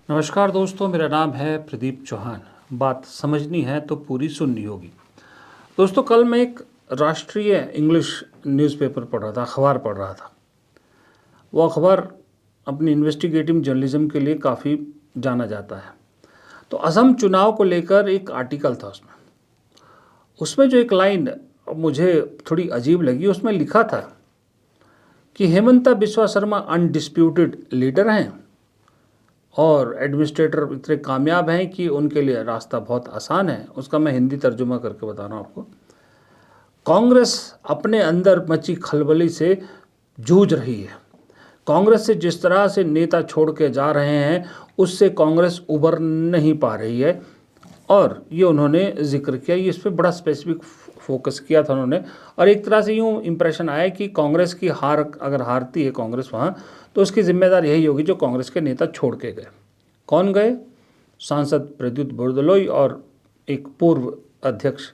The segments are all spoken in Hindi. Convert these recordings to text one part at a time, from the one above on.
नमस्कार दोस्तों, मेरा नाम है प्रदीप चौहान। बात समझनी है तो पूरी सुननी होगी। दोस्तों, कल मैं एक राष्ट्रीय इंग्लिश न्यूज़पेपर पढ़ रहा था, अखबार पढ़ रहा था। वो अखबार अपनी इन्वेस्टिगेटिव जर्नलिज्म के लिए काफ़ी जाना जाता है। तो असम चुनाव को लेकर एक आर्टिकल था उसमें। उसमें जो एक लाइन मुझे थोड़ी अजीब लगी, उसमें लिखा था कि हेमंता बिस्वा शर्मा अनडिस्प्यूटेड लीडर हैं और एडमिनिस्ट्रेटर इतने कामयाब हैं कि उनके लिए रास्ता बहुत आसान है। उसका मैं हिंदी तर्जुमा करके बता रहा हूँ आपको। कांग्रेस अपने अंदर मची खलबली से जूझ रही है। कांग्रेस से जिस तरह से नेता छोड़ के जा रहे हैं, उससे कांग्रेस उबर नहीं पा रही है। और ये उन्होंने जिक्र किया, ये इस पर बड़ा स्पेसिफिक फोकस किया था उन्होंने। और एक तरह से यूँ इम्प्रेशन आया कि कांग्रेस की हार, अगर हारती है कांग्रेस वहाँ, तो उसकी जिम्मेदार यही होगी जो कांग्रेस के नेता छोड़ के गए। कौन गए? सांसद प्रद्युत बोरदोलोई और एक पूर्व अध्यक्ष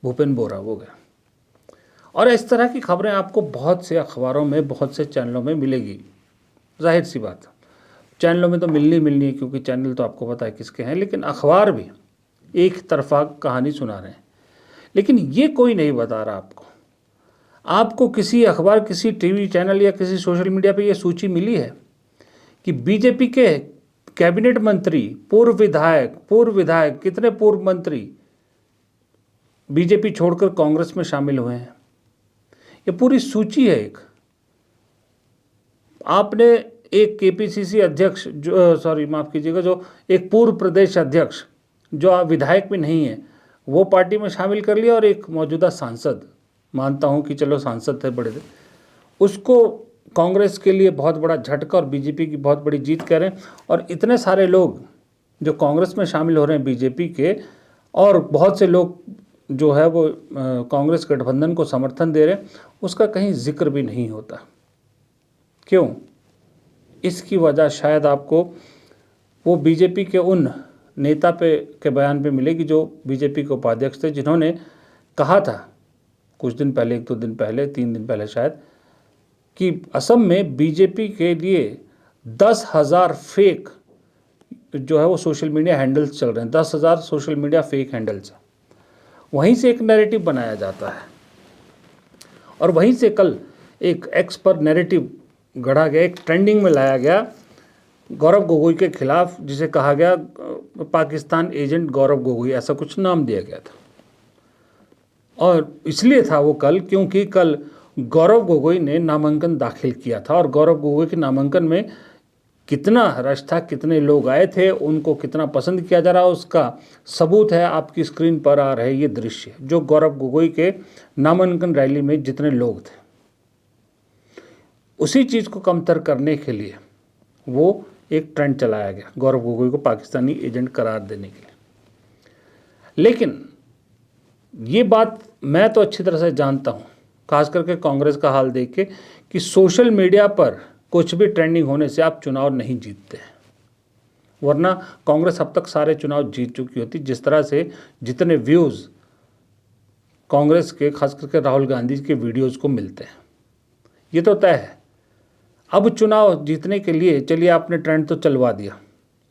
भूपेन बोरा, वो गए। और इस तरह की खबरें आपको बहुत से अखबारों में, बहुत से चैनलों में मिलेगी। जाहिर सी बात है, चैनलों में तो मिलनी है, क्योंकि चैनल तो आपको पता है किसके हैं। लेकिन अखबार भी एक तरफा कहानी सुना रहे हैं। लेकिन ये कोई नहीं बता रहा आपको किसी अखबार, किसी टीवी चैनल या किसी सोशल मीडिया पे ये सूची मिली है कि बीजेपी के कैबिनेट मंत्री, पूर्व विधायक कितने पूर्व मंत्री बीजेपी छोड़कर कांग्रेस में शामिल हुए हैं? ये पूरी सूची है एक। आपने एक केपीसीसी अध्यक्ष, जो माफ़ कीजिएगा, जो एक पूर्व प्रदेश अध्यक्ष जो विधायक भी नहीं है, वो पार्टी में शामिल कर लिया। और एक मौजूदा सांसद, मानता हूँ कि चलो सांसद थे, बड़े थे, उसको कांग्रेस के लिए बहुत बड़ा झटका और बीजेपी की बहुत बड़ी जीत कह रहे हैं। और इतने सारे लोग जो कांग्रेस में शामिल हो रहे हैं बीजेपी के, और बहुत से लोग जो है वो कांग्रेस गठबंधन को समर्थन दे रहे हैं, उसका कहीं जिक्र भी नहीं होता। क्यों? इसकी वजह शायद आपको वो बीजेपी के उन नेता के बयान पे मिलेगी जो बीजेपी के उपाध्यक्ष थे, जिन्होंने कहा था कुछ दिन पहले, 1-2 दिन पहले, 3 दिन पहले शायद, कि असम में बीजेपी के लिए 10,000 फेक जो है वो सोशल मीडिया हैंडल्स चल रहे हैं। 10,000 सोशल मीडिया फेक हैंडल्स हैं। वहीं से एक नैरेटिव बनाया जाता है और वहीं से कल एक एक्स पर नैरेटिव गढ़ा गया, एक ट्रेंडिंग में लाया गया गौरव गोगोई के खिलाफ, जिसे कहा गया पाकिस्तान एजेंट गौरव गोगोई, ऐसा कुछ नाम दिया गया था। और इसलिए था वो कल, क्योंकि कल गौरव गोगोई ने नामांकन दाखिल किया था। और गौरव गोगोई के नामांकन में कितना रश था, कितने लोग आए थे, उनको कितना पसंद किया जा रहा, उसका सबूत है आपकी स्क्रीन पर आ रहे ये दृश्य, जो गौरव गोगोई के नामांकन रैली में जितने लोग थे। उसी चीज़ को कमतर करने के लिए वो एक ट्रेंड चलाया गया, गौरव गोगोई को पाकिस्तानी एजेंट करार देने के लिए। लेकिन ये बात मैं तो अच्छी तरह से जानता हूँ, खास करके कांग्रेस का हाल देख के, कि सोशल मीडिया पर कुछ भी ट्रेंडिंग होने से आप चुनाव नहीं जीतते हैं। वरना कांग्रेस अब तक सारे चुनाव जीत चुकी होती, जिस तरह से जितने व्यूज़ कांग्रेस के, खास करके राहुल गांधी के वीडियोज़ को मिलते हैं। ये तो तय है। अब चुनाव जीतने के लिए चलिए आपने ट्रेंड तो चलवा दिया,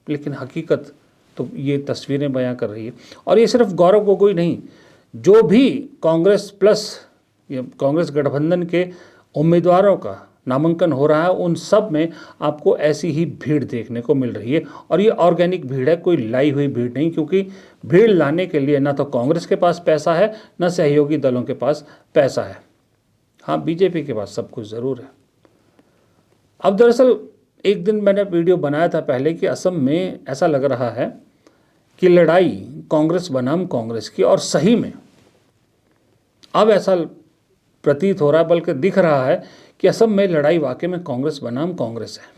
लेकिन हकीकत तो ये तस्वीरें बयां कर रही है। और ये सिर्फ गौरव गोगोई नहीं, जो भी कांग्रेस प्लस कांग्रेस गठबंधन के उम्मीदवारों का नामांकन हो रहा है, उन सब में आपको ऐसी ही भीड़ देखने को मिल रही है। और ये ऑर्गेनिक भीड़ है, कोई लाई हुई भीड़ नहीं, क्योंकि भीड़ लाने के लिए ना तो कांग्रेस के पास पैसा है, ना सहयोगी दलों के पास पैसा है। हाँ, बीजेपी के पास सब कुछ ज़रूर है। अब दरअसल एक दिन मैंने वीडियो बनाया था पहले कि असम में ऐसा लग रहा है कि लड़ाई कांग्रेस बनाम कांग्रेस की, और सही में अब ऐसा प्रतीत हो रहा है, बल्कि दिख रहा है कि असम में लड़ाई वाकई में कांग्रेस बनाम कांग्रेस है।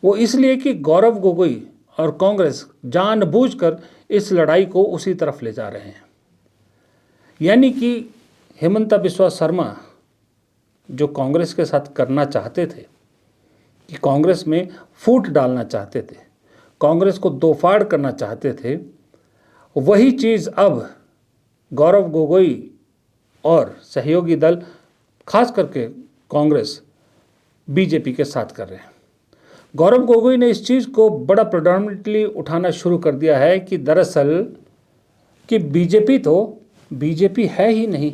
वो इसलिए कि गौरव गोगोई और कांग्रेस जानबूझकर इस लड़ाई को उसी तरफ ले जा रहे हैं। यानी कि हेमंता बिस्वा शर्मा जो कांग्रेस के साथ करना चाहते थे, कि कांग्रेस में फूट डालना चाहते थे, कांग्रेस को दो फाड़ करना चाहते थे, वही चीज़ अब गौरव गोगोई और सहयोगी दल, खास करके कांग्रेस, बीजेपी के साथ कर रहे हैं। गौरव गोगोई ने इस चीज़ को बड़ा प्रेडोमिनेटली उठाना शुरू कर दिया है कि दरअसल कि बीजेपी है ही नहीं।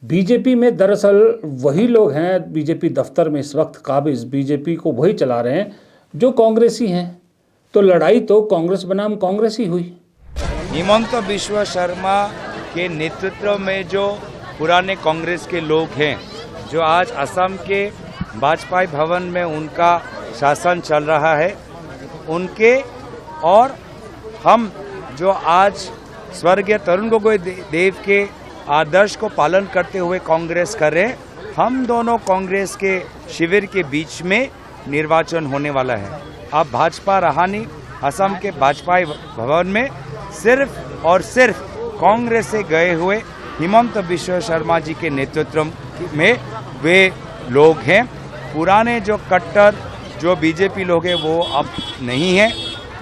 बीजेपी में दरअसल वही लोग हैं, बीजेपी दफ्तर में इस वक्त काबिज बीजेपी को वही चला रहे हैं जो कांग्रेसी हैं। तो लड़ाई तो कांग्रेस बनाम कांग्रेस ही हुई। हिमंत बिश्व शर्मा के नेतृत्व में जो पुराने कांग्रेस के लोग हैं, जो आज असम के वाजपेयी भवन में उनका शासन चल रहा है, उनके और हम जो आज स्वर्गीय तरुण गोगोई देव के आदर्श को पालन करते हुए कांग्रेस कर रहे हैं, हम दोनों कांग्रेस के शिविर के बीच में निर्वाचन होने वाला है। अब भाजपा रहानी असम के वाजपेयी भवन में सिर्फ और सिर्फ कांग्रेस से गए हुए हिमंत बिश्व शर्मा जी के नेतृत्व में वे लोग हैं। पुराने जो कट्टर जो बीजेपी लोग हैं वो अब नहीं हैं।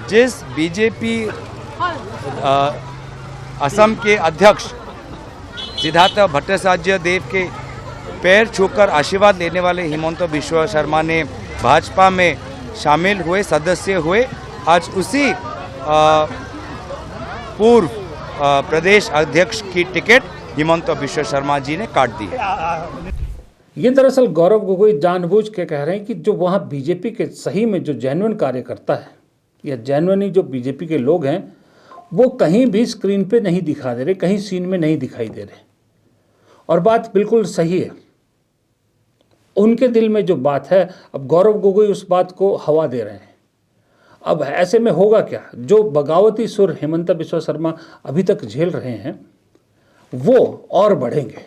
जिस बीजेपी असम के अध्यक्ष सिद्धार्थ भट्टाचार्य देव के पैर छूकर आशीर्वाद लेने वाले हिमंत बिश्व शर्मा ने भाजपा में शामिल हुए, सदस्य हुए। आज उसी पूर्व प्रदेश अध्यक्ष की टिकट हिमंत बिश्व शर्मा जी ने काट दी है। ये दरअसल गौरव गोगोई जानबूझ के कह रहे हैं कि जो वहाँ बीजेपी के सही में जो जेन्युइन कार्यकर्ता है या जेन्युइनली जो बीजेपी के लोग हैं वो कहीं भी स्क्रीन पे नहीं दिखा दे रहे, कहीं सीन में नहीं दिखाई दे रहे। और बात बिल्कुल सही है, उनके दिल में जो बात है अब गौरव गोगोई उस बात को हवा दे रहे हैं। अब ऐसे में होगा क्या, जो बगावती सुर हिमंत बिश्व शर्मा अभी तक झेल रहे हैं वो और बढ़ेंगे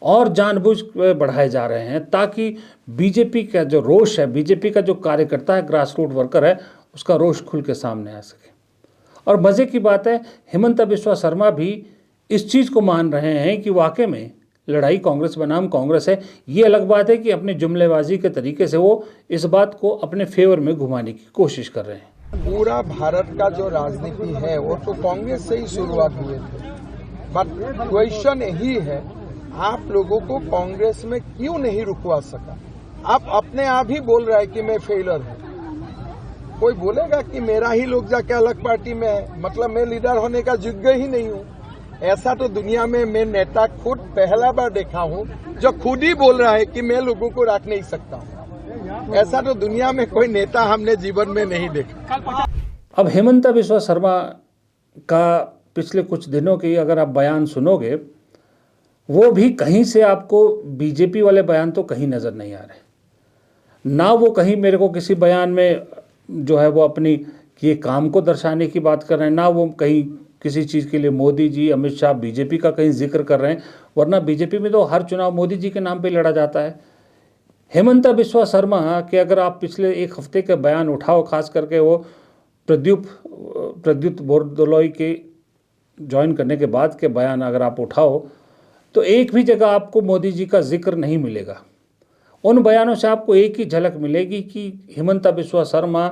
और जानबूझ बढ़ाए जा रहे हैं ताकि बीजेपी का जो रोष है, बीजेपी का जो कार्यकर्ता है, ग्रास रूट वर्कर है, उसका रोष खुल के सामने आ सके। और मज़े की बात है हिमंत बिश्व शर्मा भी इस चीज़ को मान रहे हैं कि वाकई में लड़ाई कांग्रेस बनाम कांग्रेस है। ये अलग बात है कि अपनी जुमलेबाजी के तरीके से वो इस बात को अपने फेवर में घुमाने की कोशिश कर रहे हैं। पूरा भारत का जो राजनीति है वो तो कांग्रेस से ही शुरुआत हुए थे, बट क्वेश्चन यही है आप लोगों को कांग्रेस में क्यों नहीं रुकवा सका। आप अपने आप ही बोल रहे हैं कि मैं फेलर हूँ। कोई बोलेगा कि मेरा ही लोग जाके अलग पार्टी में है, मतलब मैं लीडर होने का योग्य ही नहीं हूँ। ऐसा तो दुनिया में मैं नेता खुद पहला बार देखा हूँ जो खुद ही बोल रहा है कि मैं लोगों को रख नहीं सकता हूँ। ऐसा तो दुनिया में कोई नेता हमने जीवन में नहीं देखा। अब हिमंत बिश्व शर्मा का पिछले कुछ दिनों की अगर आप बयान सुनोगे वो भी कहीं से आपको बीजेपी वाले बयान तो कहीं नज़र नहीं आ रहे। ना वो कहीं मेरे को किसी बयान में जो है वो अपनी ये काम को दर्शाने की बात कर रहे हैं, ना वो कहीं किसी चीज़ के लिए मोदी जी, अमित शाह, बीजेपी का कहीं जिक्र कर रहे हैं। वरना बीजेपी में तो हर चुनाव मोदी जी के नाम पे लड़ा जाता है। हिमंत बिश्व शर्मा के अगर आप पिछले एक हफ्ते के बयान उठाओ, खास करके वो प्रद्युत बोरदोलोई के ज्वाइन करने के बाद के बयान अगर आप उठाओ तो एक भी जगह आपको मोदी जी का जिक्र नहीं मिलेगा। उन बयानों से आपको एक ही झलक मिलेगी कि हिमंत बिश्व शर्मा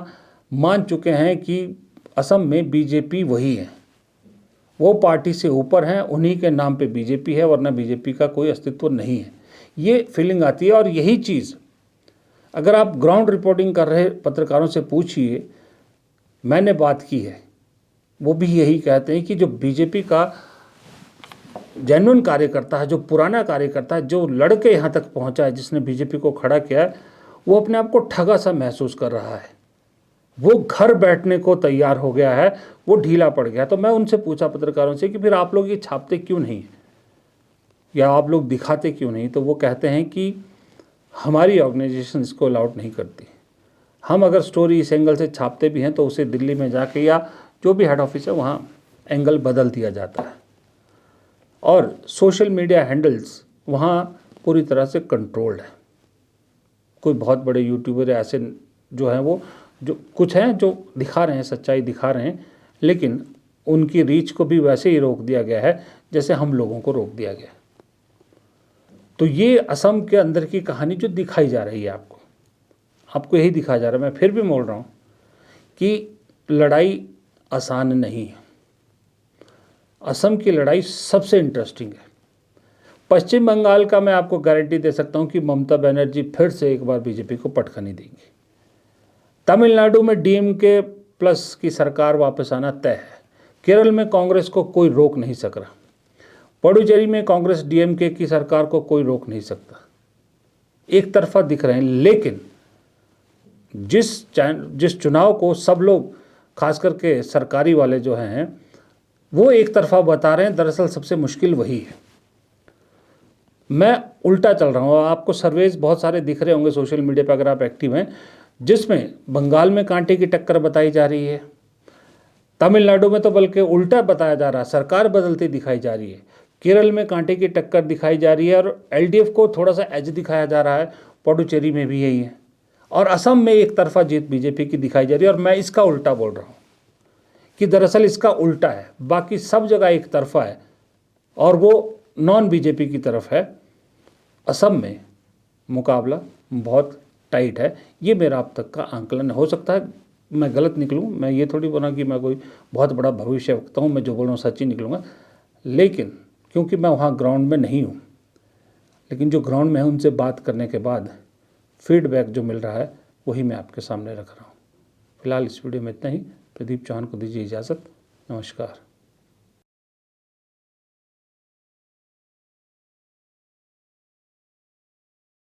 मान चुके हैं कि असम में बीजेपी वही है, वो पार्टी से ऊपर हैं, उन्हीं के नाम पे बीजेपी है, वरना बीजेपी का कोई अस्तित्व नहीं है। ये फीलिंग आती है। और यही चीज़ अगर आप ग्राउंड रिपोर्टिंग कर रहे पत्रकारों से पूछिए, मैंने बात की है, वो भी यही कहते हैं कि जो बीजेपी का जेन्युइन कार्यकर्ता है, जो पुराना कार्यकर्ता है, जो लड़के यहाँ तक पहुँचा है, जिसने बीजेपी को खड़ा किया है, वो अपने आप को ठगा सा महसूस कर रहा है। वो घर बैठने को तैयार हो गया है, वो ढीला पड़ गया। तो मैं उनसे पूछा पत्रकारों से कि फिर आप लोग ये छापते क्यों नहीं या आप लोग दिखाते क्यों नहीं। तो वो कहते हैं कि हमारी ऑर्गेनाइजेशन इसको अलाउड नहीं करती। हम अगर स्टोरी इस एंगल से छापते भी हैं तो उसे दिल्ली में जाके या जो भी हेड ऑफिस है वहाँ एंगल बदल दिया जाता है। और सोशल मीडिया हैंडल्स वहाँ पूरी तरह से कंट्रोल्ड है। कोई बहुत बड़े यूट्यूबर ऐसे जो हैं वो जो कुछ हैं जो दिखा रहे हैं, सच्चाई दिखा रहे हैं, लेकिन उनकी रीच को भी वैसे ही रोक दिया गया है जैसे हम लोगों को रोक दिया गया। तो ये असम के अंदर की कहानी जो दिखाई जा रही है आपको यही दिखाया जा रहा है। मैं फिर भी बोल रहा हूँ कि लड़ाई आसान नहीं है। असम की लड़ाई सबसे इंटरेस्टिंग है। पश्चिम बंगाल का मैं आपको गारंटी दे सकता हूँ कि ममता बनर्जी फिर से एक बार बीजेपी को पटखनी देंगी। तमिलनाडु में डीएमके प्लस की सरकार वापस आना तय है। केरल में कांग्रेस को कोई रोक नहीं सक रहा। पुडुचेरी में कांग्रेस डीएमके की सरकार को कोई रोक नहीं सकता। एक तरफा दिख रहे हैं, लेकिन जिस चुनाव को सब लोग खास करके सरकारी वाले जो हैं वो एक तरफा बता रहे हैं, दरअसल सबसे मुश्किल वही है। मैं उल्टा चल रहा हूँ। आपको सर्वेज बहुत सारे दिख रहे होंगे सोशल मीडिया पर अगर आप एक्टिव हैं, जिसमें बंगाल में कांटे की टक्कर बताई जा रही है, तमिलनाडु में तो बल्कि उल्टा बताया जा रहा है, सरकार बदलती दिखाई जा रही है, केरल में कांटे की टक्कर दिखाई जा रही है और एलडीएफ को थोड़ा सा एज दिखाया जा रहा है, पुडुचेरी में भी यही है, और असम में एक तरफा जीत बीजेपी की दिखाई जा रही है। और मैं इसका उल्टा बोल रहा हूँ कि दरअसल इसका उल्टा है, बाकी सब जगह एक तरफा है और वो नॉन बीजेपी की तरफ है। असम में मुकाबला बहुत टाइट है। ये मेरा अब तक का आंकलन हो सकता है, मैं गलत निकलूँ, मैं ये थोड़ी बोला कि मैं कोई बहुत बड़ा भविष्य वक्ता हूँ, मैं जो बोल रहा हूँ सच ही निकलूँगा, लेकिन क्योंकि मैं वहाँ ग्राउंड में नहीं हूँ, लेकिन जो ग्राउंड में है उनसे बात करने के बाद फीडबैक जो मिल रहा है वही मैं आपके सामने रख रहा हूँ। फिलहाल इस वीडियो में इतना ही। प्रदीप चौहान को दीजिए इजाज़त। नमस्कार।